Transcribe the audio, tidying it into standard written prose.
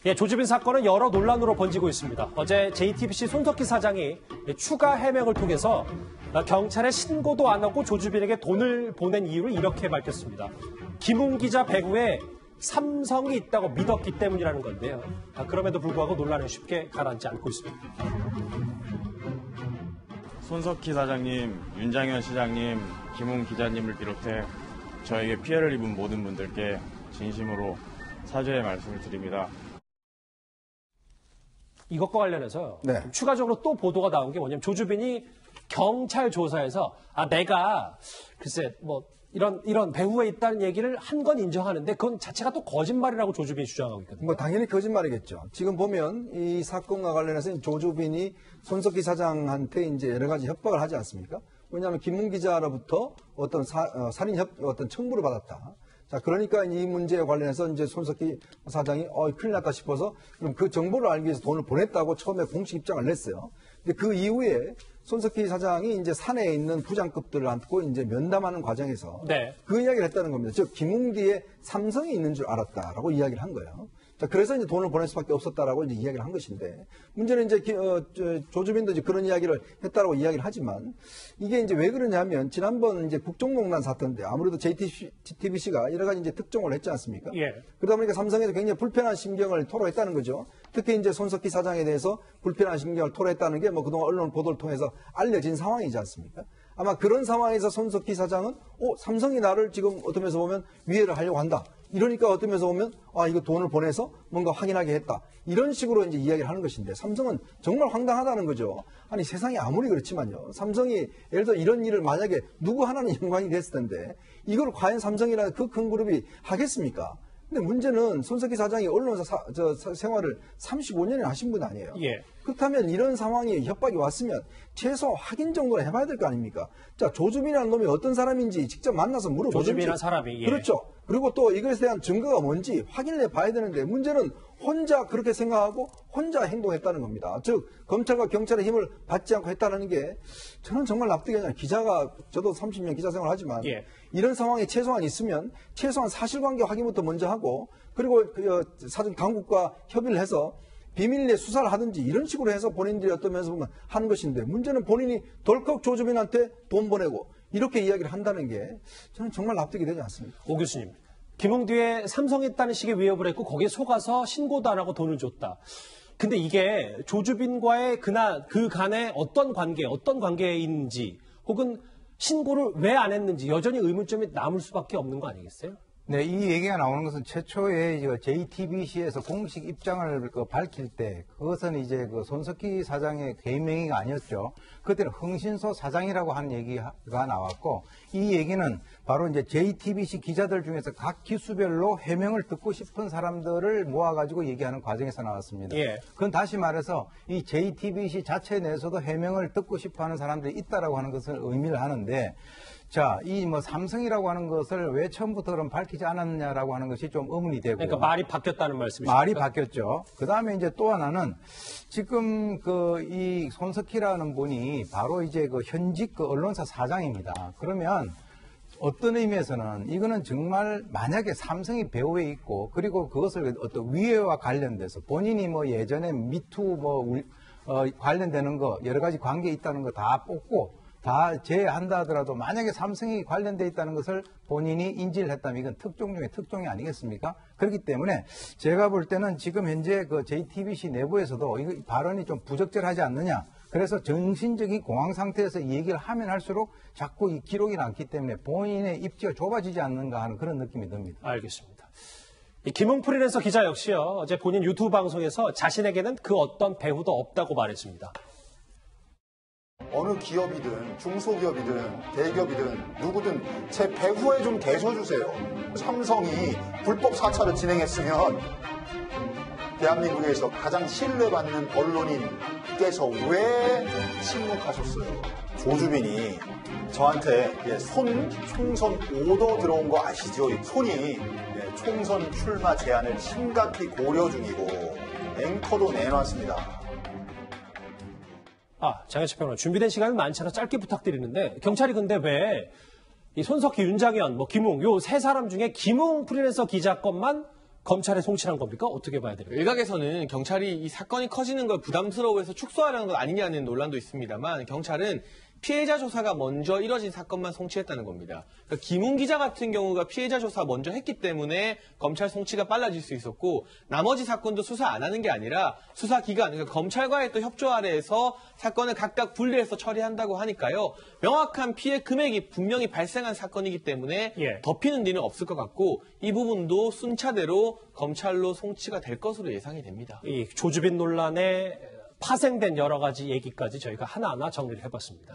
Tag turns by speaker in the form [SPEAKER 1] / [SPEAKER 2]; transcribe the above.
[SPEAKER 1] 예, 조주빈 사건은 여러 논란으로 번지고 있습니다. 어제 JTBC 손석희 사장이 추가 해명을 통해서 경찰에 신고도 안 하고 조주빈에게 돈을 보낸 이유를 이렇게 밝혔습니다. 김웅 기자 배후에 삼성이 있다고 믿었기 때문이라는 건데요. 그럼에도 불구하고 논란은 쉽게 가라앉지 않고 있습니다.
[SPEAKER 2] 손석희 사장님, 윤장현 시장님, 김웅 기자님을 비롯해 저에게 피해를 입은 모든 분들께 진심으로 사죄의 말씀을 드립니다.
[SPEAKER 1] 이것과 관련해서
[SPEAKER 3] 네.
[SPEAKER 1] 추가적으로 또 보도가 나온 게 뭐냐면 조주빈이 경찰 조사에서 내가 글쎄 이런 배후에 있다는 얘기를 한 건 인정하는데 그건 자체가 또 거짓말이라고 조주빈이 주장하고 있거든요.
[SPEAKER 3] 당연히 거짓말이겠죠. 지금 보면 이 사건과 관련해서 조주빈이 손석희 사장한테 이제 여러 가지 협박을 하지 않습니까? 왜냐하면 김웅 기자로부터 어떤 살인 어떤 청구를 받았다. 자, 그러니까 이 문제에 관련해서 이제 손석희 사장이 큰일 났다 싶어서 그럼 그 정보를 알기 위해서 돈을 보냈다고 처음에 공식 입장을 냈어요. 근데 그 이후에 손석희 사장이 이제 산에 있는 부장급들을 안고 이제 면담하는 과정에서 그 이야기를 했다는 겁니다. 즉, 김웅 뒤에 삼성이 있는 줄 알았다라고 이야기를 한 거예요. 자, 그래서 이제 돈을 보낼 수밖에 없었다라고 이제 이야기를 한 것인데, 문제는 이제 조주빈도 이제 그런 이야기를 했다라고 이야기를 하지만, 이게 이제 왜 그러냐면, 지난번 이제 국정농단 사건인데, 아무래도 JTBC가 여러 가지 이제 특종을 했지 않습니까?
[SPEAKER 1] 예.
[SPEAKER 3] 그러다 보니까 삼성에서 굉장히 불편한 심경을 토로했다는 거죠. 특히 이제 손석희 사장에 대해서 불편한 심경을 토로했다는 게 그동안 언론 보도를 통해서 알려진 상황이지 않습니까? 아마 그런 상황에서 손석희 사장은, 삼성이 나를 지금 어떤 면에서 보면 위해를 하려고 한다. 이러니까 어떤 면에서 보면, 이거 돈을 보내서 뭔가 확인하게 했다. 이런 식으로 이제 이야기를 하는 것인데, 삼성은 정말 황당하다는 거죠. 아니, 세상이 아무리 그렇지만요. 삼성이, 예를 들어 이런 일을 만약에 누구 하나는 영광이 됐을 텐데, 이걸 과연 삼성이라는 그 큰 그룹이 하겠습니까? 근데 문제는 손석희 사장이 언론사 생활을 35년이나 하신 분 아니에요.
[SPEAKER 1] 예.
[SPEAKER 3] 그렇다면 이런 상황이 협박이 왔으면 최소 확인 정도는 해봐야 될 거 아닙니까? 자, 조주빈이라는 놈이 어떤 사람인지 직접 만나서 물어보든지.
[SPEAKER 1] 조주빈이라는 사람이. 예.
[SPEAKER 3] 그렇죠. 그리고 또 이것에 대한 증거가 뭔지 확인을 해봐야 되는데 문제는 혼자 그렇게 생각하고 혼자 행동했다는 겁니다. 즉 검찰과 경찰의 힘을 받지 않고 했다는 게 저는 정말 납득이 안 가요. 기자가 저도 30년 기자 생활을 하지만 이런 상황이 최소한 있으면 최소한 사실관계 확인부터 먼저 하고 그리고 사전 당국과 협의를 해서 비밀리에 수사를 하든지 이런 식으로 해서 본인들이 어떤 면에서 보면 하는 것인데 문제는 본인이 덜컥 조주빈한테 돈 보내고 이렇게 이야기를 한다는 게 저는 정말 납득이 되지 않습니다.
[SPEAKER 1] 오 교수님, 김웅 뒤에 삼성이 있다는 식의 위협을 했고 거기에 속아서 신고도 안 하고 돈을 줬다. 근데 이게 조주빈과의 그 간에 어떤 관계인지 혹은 신고를 왜 안 했는지 여전히 의문점이 남을 수밖에 없는 거 아니겠어요?
[SPEAKER 4] 네, 이 얘기가 나오는 것은 최초에 JTBC에서 공식 입장을 밝힐 때 그것은 이제 손석희 사장의 개인 명의가 아니었죠. 그때는 흥신소 사장이라고 하는 얘기가 나왔고 이 얘기는 바로 이제 JTBC 기자들 중에서 각 기수별로 해명을 듣고 싶은 사람들을 모아가지고 얘기하는 과정에서 나왔습니다.
[SPEAKER 1] 예.
[SPEAKER 4] 그건 다시 말해서 이 JTBC 자체 내에서도 해명을 듣고 싶어하는 사람들이 있다라고 하는 것을 의미를 하는데. 자, 이 삼성이라고 하는 것을 왜 처음부터 그럼 밝히지 않았느냐라고 하는 것이 좀 의문이 되고.
[SPEAKER 1] 그러니까 말이 바뀌었다는 말씀이시죠?
[SPEAKER 4] 말이 바뀌었죠. 그 다음에 이제 또 하나는 지금 이 손석희라는 분이 바로 이제 현직 언론사 사장입니다. 그러면 어떤 의미에서는 이거는 정말 만약에 삼성이 배후에 있고 그리고 그것을 어떤 위해와 관련돼서 본인이 예전에 미투 관련되는 거 여러 가지 관계 있다는 거 다 뽑고 다 제외한다 하더라도 만약에 삼성이 관련돼 있다는 것을 본인이 인지를 했다면 이건 특종 중에 특종이 아니겠습니까? 그렇기 때문에 제가 볼 때는 지금 현재 JTBC 내부에서도 이 발언이 좀 부적절하지 않느냐. 그래서 정신적인 공황 상태에서 이 얘기를 하면 할수록 자꾸 이 기록이 남기 때문에 본인의 입지가 좁아지지 않는가 하는 그런 느낌이 듭니다.
[SPEAKER 1] 알겠습니다. 김웅 프리랜서 기자 역시요. 어제 본인 유튜브 방송에서 자신에게는 그 어떤 배후도 없다고 말했습니다.
[SPEAKER 5] 어느 기업이든 중소기업이든 대기업이든 누구든 제 배후에 좀 계셔주세요. 삼성이 불법 사찰을 진행했으면 대한민국에서 가장 신뢰받는 언론인께서 왜 침묵하셨어요? 조주빈이 저한테 총선 오더 들어온 거 아시죠? 손이 총선 출마 제안을 심각히 고려 중이고 앵커도 내놨습니다.
[SPEAKER 1] 장현식 평론 준비된 시간은 많지 않아 짧게 부탁드리는데 경찰이 근데 왜 이 손석희, 윤장현, 김웅 요 세 사람 중에 김웅 프리랜서 기자 것만 검찰에 송치한 겁니까? 어떻게 봐야 됩니까?
[SPEAKER 6] 일각에서는 경찰이 이 사건이 커지는 걸 부담스러워해서 축소하려는 것 아니냐는 논란도 있습니다만 경찰은 피해자 조사가 먼저 이뤄진 사건만 송치했다는 겁니다. 그러니까 김웅 기자 같은 경우가 피해자 조사 먼저 했기 때문에 검찰 송치가 빨라질 수 있었고 나머지 사건도 수사 안 하는 게 아니라 수사기관, 그러니까 검찰과의 또 협조 아래에서 사건을 각각 분리해서 처리한다고 하니까요. 명확한 피해 금액이 분명히 발생한 사건이기 때문에
[SPEAKER 1] 예.
[SPEAKER 6] 덮이는 일은 없을 것 같고 이 부분도 순차대로 검찰로 송치가 될 것으로 예상이 됩니다.
[SPEAKER 1] 이 조주빈 논란에 파생된 여러 가지 얘기까지 저희가 하나하나 정리를 해봤습니다.